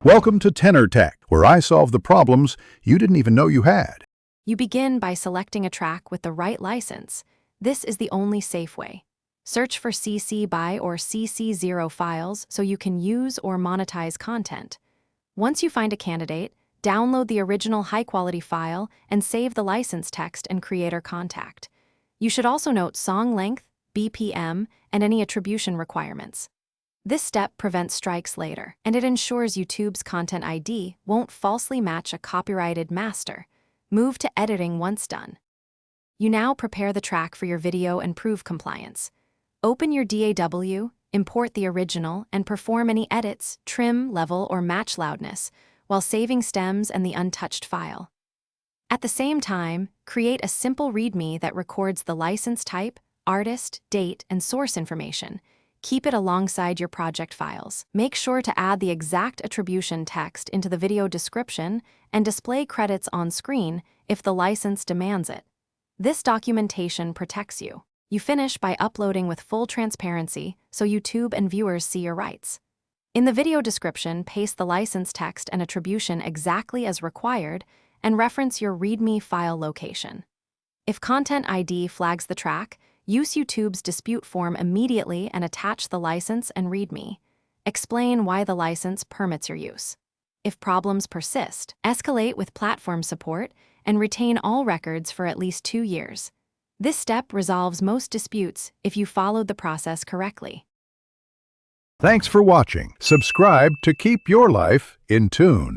Welcome to Tenor Tech, where I solve the problems you didn't even know you had. You begin by selecting a track with the right license. This is the only safe way. Search for CC BY or CC0 files so you can use or monetize content. Once you find a candidate, download the original high-quality file and save the license text and creator contact. You should also note song length, BPM, and any attribution requirements. This step prevents strikes later, and it ensures YouTube's Content ID won't falsely match a copyrighted master. Move to editing once done. You now prepare the track for your video and prove compliance. Open your DAW, import the original, and perform any edits, trim, level, or match loudness, while saving stems and the untouched file. At the same time, create a simple README that records the license type, artist, date, and source information. Keep it alongside your project files. Make sure to add the exact attribution text into the video description and display credits on screen if the license demands it. This documentation protects you. You finish by uploading with full transparency so YouTube and viewers see your rights. In the video description, paste the license text and attribution exactly as required and reference your README file location. If Content ID flags the track, use YouTube's dispute form immediately and attach the license and README. Explain why the license permits your use. If problems persist, escalate with platform support and retain all records for at least 2 years. This step resolves most disputes if you followed the process correctly. Thanks for watching. Subscribe to keep your life in tune.